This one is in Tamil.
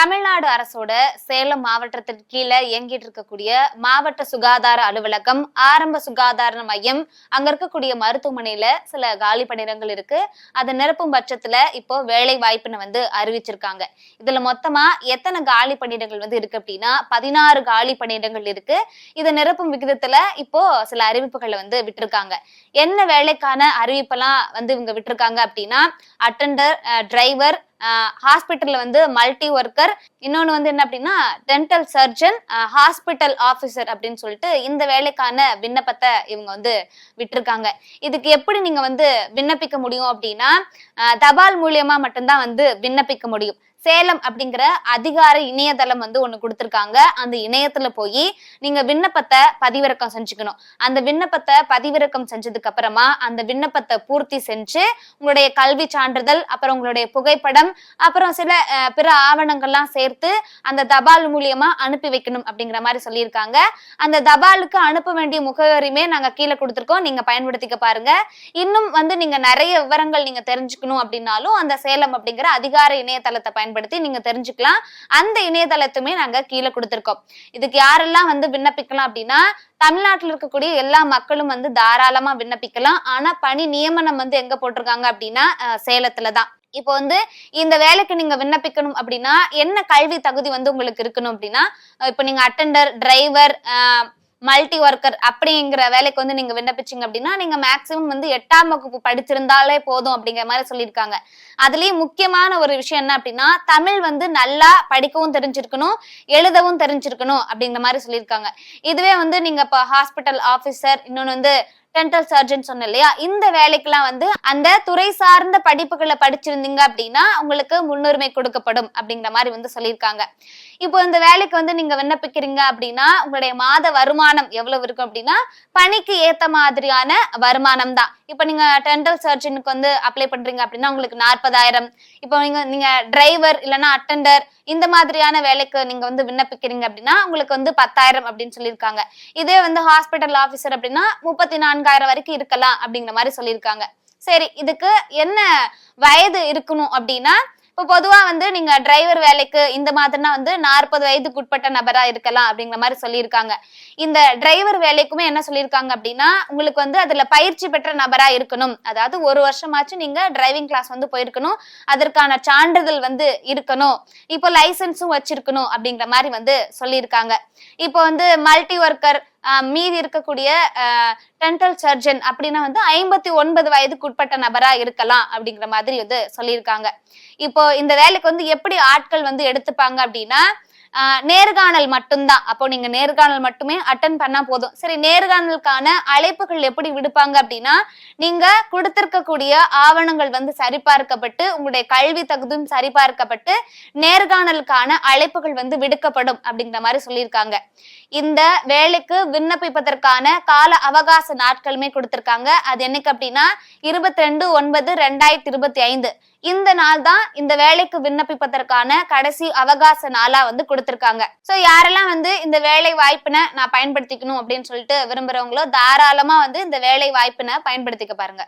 தமிழ்நாடு அரசோட சேலம் மாவட்டத்திற்கு கீழே இயங்கிட்டு இருக்கக்கூடிய மாவட்ட சுகாதார அலுவலகம், ஆரம்ப சுகாதார மையம், அங்க இருக்கக்கூடிய மருத்துவமனையில சில காலி பணியிடங்கள் இருக்கு. அதை நிரப்பும் பட்சத்துல இப்போ வேலை வாய்ப்புன்னு அறிவிச்சிருக்காங்க. இதுல மொத்தமா எத்தனை காலி பணியிடங்கள் இருக்கு அப்படின்னா 16 காலி பணியிடங்கள் இருக்கு. இதை நிரப்பும் விகிதத்துல இப்போ சில அறிவிப்புகளை விட்டிருக்காங்க. என்ன வேலைக்கான அறிவிப்பெல்லாம் இவங்க விட்டிருக்காங்க அப்படின்னா, அட்டெண்டர், டிரைவர், ஹாஸ்பிட்டல்ல மல்டி ஒர்க்கர், இன்னொன்னு என்ன அப்படின்னா டென்டல் சர்ஜன், ஹாஸ்பிட்டல் ஆபீசர் அப்படின்னு சொல்லிட்டு இந்த வேலைக்கான விண்ணப்பத்தை இவங்க விட்டிருக்காங்க. இதுக்கு எப்படி நீங்க விண்ணப்பிக்க முடியும் அப்படின்னா, தபால் மூலியமா மட்டும்தான் விண்ணப்பிக்க முடியும். சேலம் அப்படிங்கிற அதிகார இணையதளம் ஒண்ணு கொடுத்திருக்காங்க. அந்த இணையத்துல போய் நீங்க விண்ணப்பத்தை பதிவிறக்கம் செஞ்சுக்கணும். அந்த விண்ணப்பத்தை பதிவிறக்கம் செஞ்சதுக்கு அப்புறமா அந்த விண்ணப்பத்தை பூர்த்தி செஞ்சு உங்களுடைய கல்வி சான்றிதழ், அப்புறம் உங்களுடைய புகைப்படம், அப்புறம் சில பிற ஆவணங்கள்லாம் சேர்த்து அந்த தபால் மூலியமா அனுப்பி வைக்கணும் அப்படிங்கிற மாதிரி சொல்லியிருக்காங்க. அந்த தபாலுக்கு அனுப்ப வேண்டிய முகவரியுமே நாங்க கீழே கொடுத்துருக்கோம், நீங்க பயன்படுத்திக்க பாருங்க. இன்னும் நீங்க நிறைய விவரங்கள் நீங்க தெரிஞ்சுக்கணும் அப்படின்னாலும் அந்த சேலம் அப்படிங்கிற அதிகார இணையதளத்தை பயன்படுத்தி நீங்க தெரிஞ்சுக்கலாம். அந்த இணையதளத்துமே நாங்க கீழே கொடுத்திருக்கோம். இதுக்கு யாரெல்லாம் விண்ணப்பிக்கலாம் அப்படின்னா, தமிழ்நாட்டில் இருக்கக்கூடிய எல்லா மக்களும் தாராளமா விண்ணப்பிக்கலாம். ஆனா பணி நியமனம் எங்க போட்டிருக்காங்க அப்படின்னா சேலத்துலதான். இப்போ இந்த வேலைக்கு நீங்க விண்ணப்பிக்கணும் அப்படின்னா என்ன கல்வி தகுதி உங்களுக்கு இருக்கணும் அப்படின்னா, இப்போ நீங்க அட்டெண்டர், டிரைவர், மல்டி ஒர்க்கர் அப்படிங்கிற வேலைக்கு நீங்க விண்ணப்பிச்சீங்க அப்படின்னா நீங்க மேக்சிமம் 8ஆம் வகுப்பு படிச்சிருந்தாலே போதும் அப்படிங்கிற மாதிரி சொல்லியிருக்காங்க. அதுலயும் முக்கியமான ஒரு விஷயம் என்ன அப்படின்னா, தமிழ் நல்லா படிக்கவும் தெரிஞ்சிருக்கணும், எழுதவும் தெரிஞ்சிருக்கணும் அப்படிங்கிற மாதிரி சொல்லியிருக்காங்க. இதுவே நீங்க இப்போ ஹாஸ்பிட்டல் ஆபீசர், இன்னொன்னு டென்டல் சர்ஜன் சொன்ன இல்லையா, இந்த வேலைக்கெல்லாம் அந்த துறை சார்ந்த படிப்புகளை படிச்சிருந்தீங்க அப்படின்னா உங்களுக்கு முன்னுரிமை கொடுக்கப்படும் அப்படிங்கிற மாதிரி சொல்லியிருக்காங்க. இப்போ இந்த வேலைக்கு நீங்க விண்ணப்பிக்கிறீங்க அப்படின்னா உங்களுடைய மாத வருமானம் எவ்வளவு இருக்கும் அப்படின்னா பணிக்கு ஏத்த மாதிரியான வருமானம் தான். இப்போ நீங்க டென்டல் சர்ஜனுக்கு அப்ளை பண்றீங்க அப்படின்னா உங்களுக்கு 40,000. இப்போ நீங்க டிரைவர் இல்லைன்னா அட்டெண்டர் இந்த மாதிரியான வேலைக்கு நீங்க விண்ணப்பிக்கிறீங்க அப்படின்னா உங்களுக்கு 10,000 அப்படின்னு சொல்லியிருக்காங்க. இதே ஹாஸ்பிட்டல் ஆபீசர் அப்படின்னா 34,000 வரைக்கும் இருக்கலாம் அப்படிங்கிற மாதிரி சொல்லியிருக்காங்க. சரி, இதுக்கு என்ன வயது இருக்கணும் அப்படின்னா, இப்போ பொதுவா நீங்க டிரைவர் வேலைக்கு இந்த மாதிரினா 40 வயதுக்கு உட்பட்ட நபரா இருக்கலாம் அப்படிங்கிற மாதிரி சொல்லியிருக்காங்க. இந்த டிரைவர் வேலைக்குமே என்ன சொல்லியிருக்காங்க அப்படின்னா, உங்களுக்கு அதுல பயிற்சி பெற்ற நபரா இருக்கணும். அதாவது 1 வருஷமாச்சும் நீங்க டிரைவிங் கிளாஸ் போயிருக்கணும், அதற்கான சான்றிதழ் இருக்கணும், இப்போ லைசன்ஸும் வச்சிருக்கணும் அப்படிங்கிற மாதிரி சொல்லியிருக்காங்க. இப்போ மல்டி ஒர்க்கர், மீதி இருக்கக்கூடிய டென்டல் சர்ஜன் அப்படின்னா 59 வயதுக்கு உட்பட்ட நபரா இருக்கலாம் அப்படிங்கிற மாதிரி சொல்லியிருக்காங்க. இப்போ இந்த வேலைக்கு எப்படி ஆட்கள் எடுத்துப்பாங்க அப்படின்னா, நேர்காணல் மட்டும்தான். அப்போ நீங்க நேர்காணல் மட்டுமே அட்டன் பண்ணா போதும். சரி, நேர்காணலுக்கான அழைப்புகள் எப்படி விடுப்பாங்க அப்படின்னா, நீங்க கொடுத்திருக்கக்கூடிய ஆவணங்கள் சரிபார்க்கப்பட்டு உங்களுடைய கல்வி தகுதியும் சரிபார்க்கப்பட்டு நேர்காணலுக்கான அழைப்புகள் விடுக்கப்படும் அப்படிங்கிற மாதிரி சொல்லியிருக்காங்க. இந்த வேலைக்கு விண்ணப்பிப்பதற்கான கால அவகாச நாட்களுமே கொடுத்திருக்காங்க. அது என்னைக்கு அப்படின்னா 22/9/2025 இந்த நாள் தான் இந்த வேலைக்கு விண்ணப்பிப்பதற்கான கடைசி அவகாச நாளா கொடுத்திருக்காங்க. சோ யாரெல்லாம் இந்த வேலை வாய்ப்பினை நான் பயன்படுத்திக்கணும் அப்படின்னு சொல்லிட்டு விரும்புறவங்களோ தாராளமா இந்த வேலை வாய்ப்பினை பயன்படுத்திக்க பாருங்க.